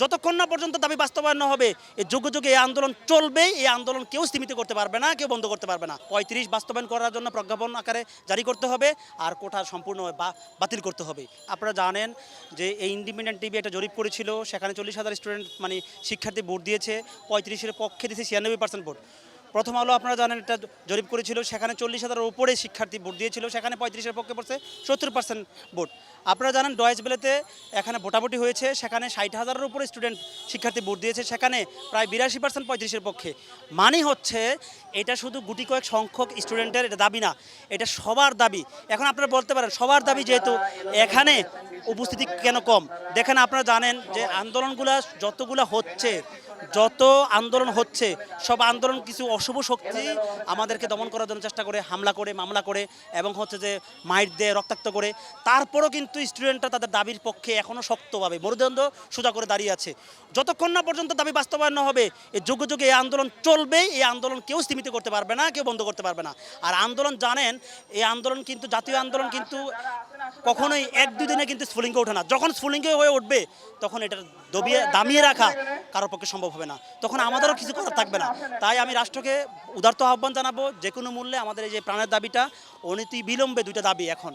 যতক্ষণ না পর্যন্ত দাবি বাস্তবায়ন না হবে এই যুগে যুগে এই আন্দোলন চলবে। এই আন্দোলন কেউ স্থিমিত করতে পারবে না, কেউ বন্ধ করতে পারবে না। ৩৫ বাস্তবায়ন করার জন্য প্রজ্ঞাপন আকারে জারি করতে হবে, আর কোটা সম্পূর্ণ বাতিল করতে হবে। আপনারা জানেন যে এই ইন্ডিপেন্ডেন্ট টিভি একটা জরিপ করেছিল, সেখানে ৪০,০০০ স্টুডেন্ট শিক্ষার্থী ভোট দিয়েছে, ৩৫-এর পক্ষে দিয়েছে ৯৬% ভোট। প্রথম আলো আপনারা জানেন একটা জরিপ করেছিল, সেখানে ৪০,০০০-এর উপরে শিক্ষার্থী ভোট দিয়েছিল, সেখানে ৩৫-এর পক্ষে পড়ছে ৭০% ভোট। আপনারা জানেন ডয়েচ বেলেতে এখানে ভোটাভুটি হয়েছে, সেখানে ৬০,০০০-এর উপরে স্টুডেন্ট শিক্ষার্থী ভোট দিয়েছে, সেখানে প্রায় ৮২% ৩৫-এর পক্ষে। মানে হচ্ছে এটা শুধু গুটি কয়েক সংখ্যক স্টুডেন্টের এটা দাবি না, এটা সবার দাবি। এখন আপনারা বলতে পারেন সবার দাবি, যেহেতু এখানে উপস্থিতি কেন কম? দেখেন, আপনারা জানেন যে যত আন্দোলন হচ্ছে সব আন্দোলন কিছু অশুভ শক্তি আমাদেরকে দমন করার জন্য চেষ্টা করে, হামলা করে, মামলা করে, এবং হচ্ছে যে মাইট দিয়ে রক্তাক্ত করে। তারপরও কিন্তু স্টুডেন্টরা তাদের দাবির পক্ষে এখনও শক্তভাবে মেরুদণ্ড সোজা করে দাঁড়িয়ে আছে। যতক্ষণ না পর্যন্ত দাবি বাস্তবায়ন না হবে এই যুগে যুগে এই আন্দোলন চলবে। এই আন্দোলন কেউ স্থিমিত করতে পারবে না, কেউ বন্ধ করতে পারবে না। আর আন্দোলন জানেন, এই আন্দোলন কিন্তু জাতীয় আন্দোলন কিন্তু কখনোই ১-২ দিনে কিন্তু স্ফুলিঙ্গে ওঠে না। যখন স্ফুলিঙ্গে হয়ে উঠবে তখন এটা দামিয়ে রাখা কারোর পক্ষে সম্ভব হবে না, তখন আমাদেরও কিছু করার থাকবে না। তাই আমি রাষ্ট্রকে উদারত আহ্বান জানাবো, যে কোনো মূল্যে আমাদের এই যে প্রাণের দাবিটা অনতি বিলম্বে দুইটা দাবি এখন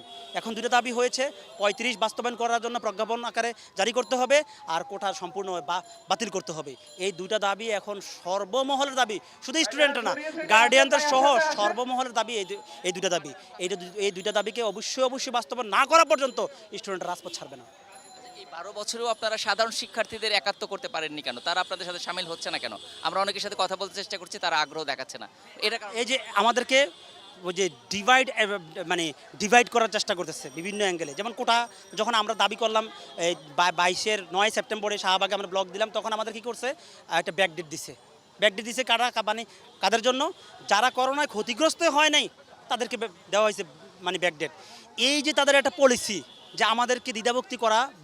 দুইটা দাবি হয়েছে। ৩৫ বাস্তবায়ন করার জন্য প্রজ্ঞাপন আকারে জারি করতে হবে, আর কোটা সম্পূর্ণ বাতিল করতে হবে। এই দুইটা দাবি এখন সর্বমহলের দাবি, শুধু স্টুডেন্ট না, গার্ডিয়ানদের সহ সর্বমহলের দাবি এই দুইটা দাবি। এই দুইটা দাবিকে অবশ্যই বাস্তবায়ন না করা পর্যন্ত স্টুডেন্টরা রাজপথ ছাড়বে না। এই ১২ বছরেও আপনারা সাধারণ শিক্ষার্থীদের একাত্ম করতে পারেননি কেন? তারা আপনাদের সাথে শামিল হচ্ছে না কেন? আমরা অনেকের সাথে কথা বলতে চেষ্টা করছি, তারা আগ্রহ দেখাচ্ছে না। এটা এই যে আমাদেরকে ওই যে ডিভাইড করার চেষ্টা করতেছে বিভিন্ন অ্যাঙ্গেলে। যেমন কোটা যখন আমরা দাবি করলাম ২২-এর ৯ সেপ্টেম্বরে শাহবাগে আমরা ব্লক দিলাম, তখন আমাদের কি করছে, একটা ব্যাকডেট দিছে কাদের জন্য? যারা করোনায় ক্ষতিগ্রস্ত হয় নাই তাদেরকে দেওয়া হয়েছে ব্যাকডেট। এই যে তাদের একটা পলিসি যে আমাদেরকে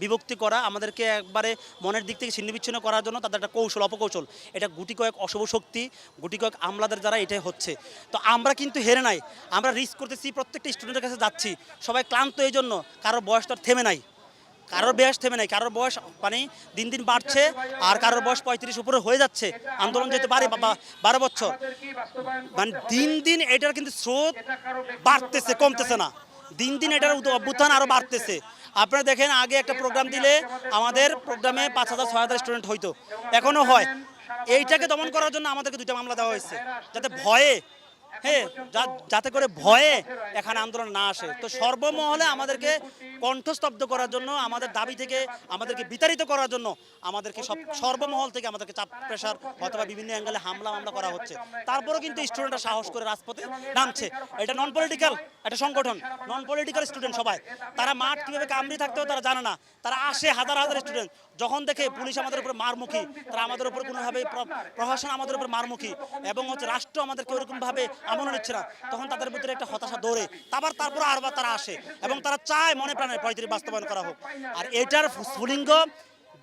বিভক্তি করা, আমাদেরকে একবারে মনের দিক থেকে ছিন্নবিচ্ছিন্ন করার জন্য তাদের একটা অপকৌশল। এটা গুটি কয়েক অশুভ শক্তি, গুটি কয়েক আমলাদের দ্বারা এটাই হচ্ছে। তো আমরা কিন্তু হেরে নাই, আমরা রিস্ক করতেছি, প্রত্যেকটা স্টুডেন্টের কাছে যাচ্ছি, সবাই ক্লান্ত। এই জন্য কারোর বয়স তো থেমে নাই, কারোর বয়স দিন দিন বাড়ছে, আর কারোর বয়স ৩৫ উপরে হয়ে যাচ্ছে। আন্দোলন যেতে পারে ১২ বছর, দিন দিন এটার কিন্তু স্রোত বাড়তেছে, কমতেছে না। দিন দিন এটার অভ্যুত্থান আরও বাড়তেছে। আপনারা দেখেন, আগে একটা প্রোগ্রাম দিলে আমাদের প্রোগ্রামে ৫,০০০-৬,০০০ স্টুডেন্ট হইতো, এখনও হয়। এইটাকে দমন করার জন্য আমাদেরকে ২টা মামলা দেওয়া হয়েছে, যাতে করে ভয়ে এখানে আন্দোলন না আসে। তো সর্বমহলে আমাদেরকে কণ্ঠস্তব্ধ করার জন্য, আমাদের দাবি থেকে আমাদেরকে বিতাড়িত করার জন্য আমাদেরকে সর্বমহল থেকে আমাদেরকে চাপ, প্রেশার অথবা বিভিন্ন অ্যাঙ্গেলে মামলা করা হচ্ছে। তারপরেও কিন্তু স্টুডেন্টরা সাহস করে রাজপথে নামছে। এটা নন পলিটিক্যাল একটা সংগঠন, নন পলিটিক্যাল স্টুডেন্ট সবাই। তারা মাঠ কীভাবে কামড়ি থাকতেও তারা জানে না। তারা আসে হাজার স্টুডেন্ট, যখন দেখে পুলিশ আমাদের উপর মারমুখী, তারা আমাদের উপর কোনোভাবে, প্রশাসন আমাদের উপর মারমুখী, এবং রাষ্ট্র আমাদেরকে ওরকমভাবে আমল নিচ্ছে না, তখন তাদের ভিতরে একটা হতাশা দৌড়ে। তারপর আরবার তারা আসে এবং তারা চায় মনে প্রাণে ৩৫ বাস্তবায়ন করা হোক। আর এটার স্ফুলিঙ্গ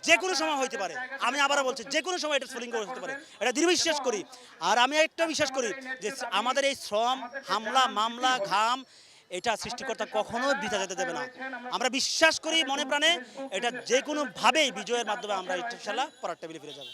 যে কোনো সময় হইতে পারে। আমি আবারও বলছি, যে কোনো সময় এটা স্ফুলিঙ্গ হতে পারে, এটা দৃঢ় বিশ্বাস করি। আর আমি একটা বিশ্বাস করি যে আমাদের এই শ্রম, হামলা, মামলা, ঘাম, এটা সৃষ্টিকর্তা কখনোই বৃথা যেতে দেবে না। আমরা বিশ্বাস করি মনে প্রাণে, এটা যে কোনোভাবেই বিজয়ের মাধ্যমে আমরা ইনশাআল্লাহ পরের টেবিলে ফিরে যাব।